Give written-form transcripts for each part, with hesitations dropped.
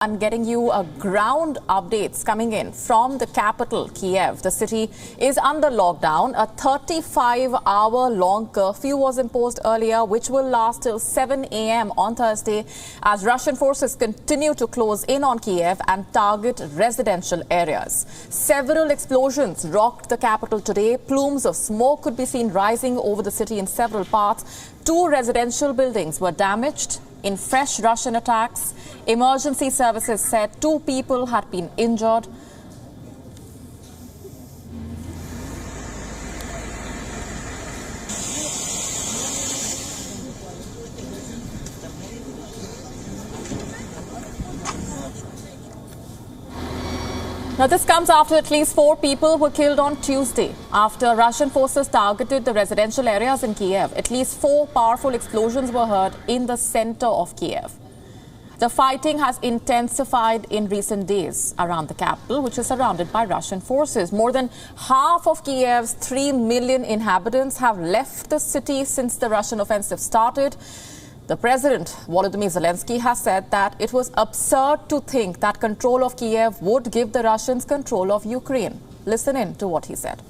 I'm getting you ground updates coming in from the capital, Kyiv. The city is under lockdown. A 35-hour-long curfew was imposed earlier, which will last till 7 a.m. on Thursday as Russian forces continue to close in on Kyiv and target residential areas. Several explosions rocked the capital today. Plumes of smoke could be seen rising over the city in several parts. 2 residential buildings were damaged in fresh Russian attacks. Emergency services said 2 people had been injured. Now, this comes after at least 4 people were killed on Tuesday after Russian forces targeted the residential areas in Kyiv. At least 4 powerful explosions were heard in the center of Kyiv. The fighting has intensified in recent days around the capital, which is surrounded by Russian forces. More than half of Kyiv's 3 million inhabitants have left the city since the Russian offensive started. The president, Volodymyr Zelensky, has said that it was absurd to think that control of Kyiv would give the Russians control of Ukraine. Listen in to what he said.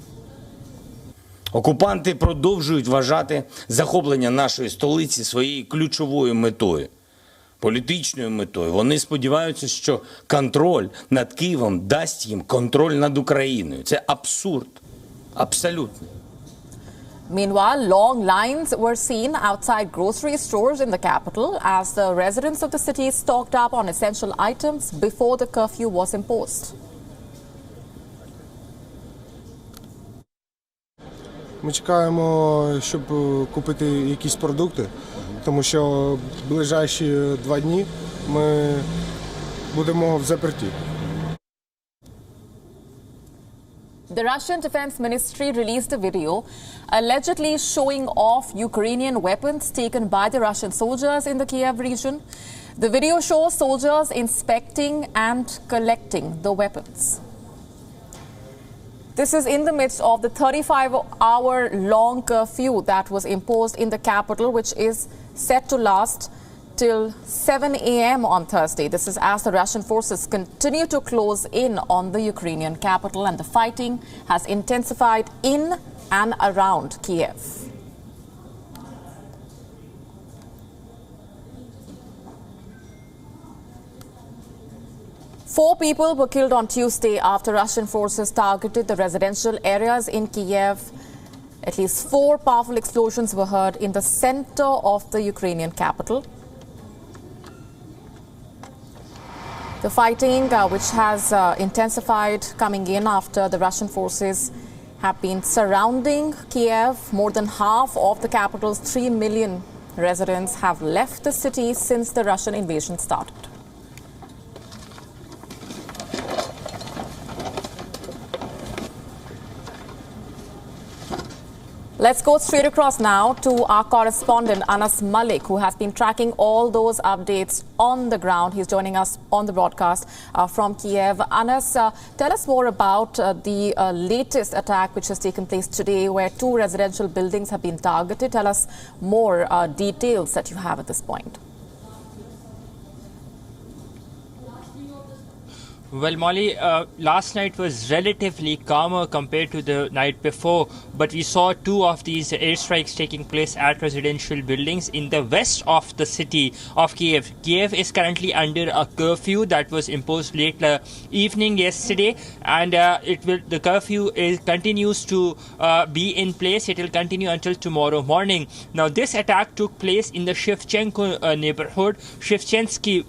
Окупанти продовжують вважати захоплення нашої столиці своєю ключовою метою. Політичною метою. Вони сподіваються, що контроль над Києвом дасть їм контроль над Україною. Це абсурд. Абсолютно. Meanwhile, long lines were seen outside grocery stores in the capital as the residents of the city stocked up on essential items before the curfew was imposed. Ми чекаємо, щоб купити якісь продукти, тому що ближайші 2 дні ми будемо в заперті. The Russian Defense Ministry released a video allegedly showing off Ukrainian weapons taken by the Russian soldiers in the Kyiv region. The video shows soldiers inspecting and collecting the weapons. This is in the midst of the 35-hour-long curfew that was imposed in the capital, which is set to last till 7 a.m. on Thursday. This is as the Russian forces continue to close in on the Ukrainian capital, and the fighting has intensified in and around Kyiv. Four people were killed on Tuesday after Russian forces targeted the residential areas in Kyiv. At least 4 powerful explosions were heard in the center of the Ukrainian capital. The fighting, which has intensified coming in after the Russian forces have been surrounding Kyiv. More than half of the capital's 3 million residents have left the city since the Russian invasion started. Let's go straight across now to our correspondent, Anas Malik, who has been tracking all those updates on the ground. He's joining us on the broadcast from Kyiv. Anas, tell us more about the latest attack which has taken place today, where 2 residential buildings have been targeted. Tell us more details that you have at this point. Well, Molly, last night was relatively calmer compared to the night before, but we saw 2 of these airstrikes taking place at residential buildings in the west of the city of Kyiv. Kyiv is currently under a curfew that was imposed late evening yesterday, and the curfew continues to be in place. It will continue until tomorrow morning. Now, this attack took place in the Shevchenko neighborhood, Shevchensky,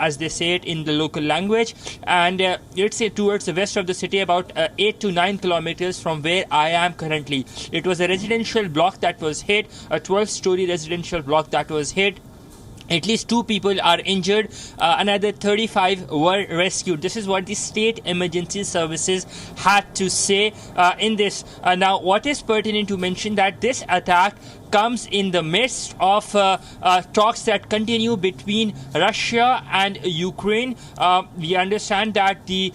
as they say it in the local language. And it's towards the west of the city, about 8 to 9 kilometers from where I am currently. It was a residential block that was hit, a 12-story residential block that was hit. At least 2 people are injured. Another 35 were rescued. This is what the state emergency services had to say in this. Now, what is pertinent to mention that this attack comes in the midst of talks that continue between Russia and Ukraine. We understand that the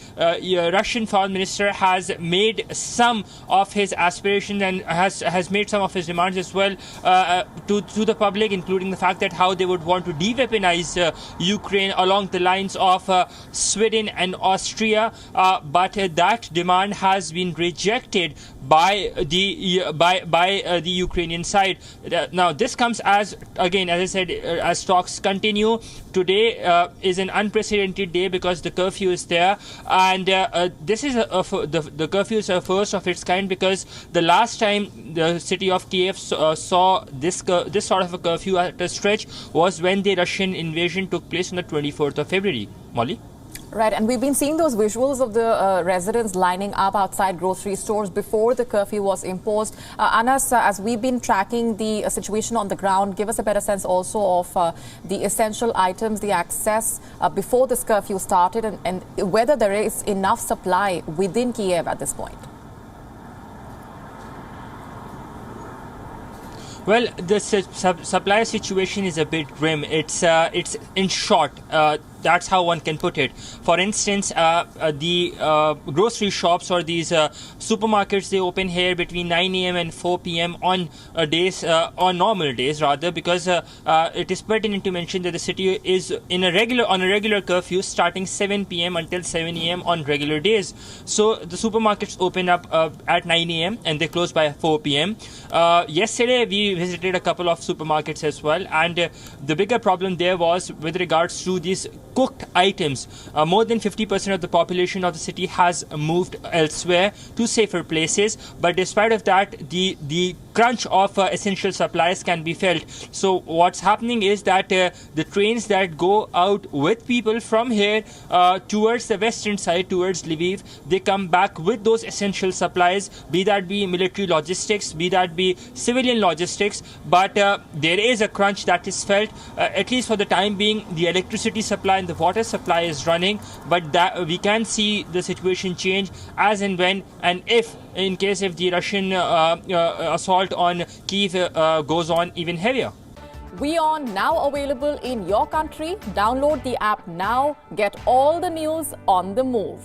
Russian foreign minister has made some of his aspirations and has made some of his demands as well to the public, including the fact that how they would want to de-weaponize Ukraine along the lines of Sweden and Austria, but that demand has been rejected by the Ukrainian side. Now this comes as, again, as I said, as talks continue. Today is an unprecedented day because the curfew is there, and this is the curfew is a first of its kind, because the last time the city of Kyiv saw this sort of a curfew at a stretch was when the Russian invasion took place on the 24th of February. Molly? Right, and we've been seeing those visuals of the residents lining up outside grocery stores before the curfew was imposed. Anas, as we've been tracking the situation on the ground, give us a better sense also of the essential items, the access before this curfew started, and whether there is enough supply within Kyiv at this point. Well, the supply situation is a bit grim. It's in short. That's how one can put it. For instance, the grocery shops or these supermarkets, they open here between 9 a.m. and 4 p.m. on normal days rather, because it is pertinent to mention that the city is on a regular curfew starting 7 p.m. until 7 a.m. on regular days. So the supermarkets open up at 9 a.m. and they close by 4 p.m. Yesterday we visited a couple of supermarkets as well, and the bigger problem there was with regards to these cooked items. More than 50% of the population of the city has moved elsewhere to safer places, but despite of that, the crunch of essential supplies can be felt. So what's happening is that the trains that go out with people from here towards the western side, towards Lviv, they come back with those essential supplies, be that be military logistics, be that be civilian logistics, but there is a crunch that is felt. At least for the time being, the electricity supply and the water supply is running, but that we can see the situation change as and when and if the Russian assault on Kyiv goes on even heavier. WION now available in your country. Download the app now. Get all the news on the move.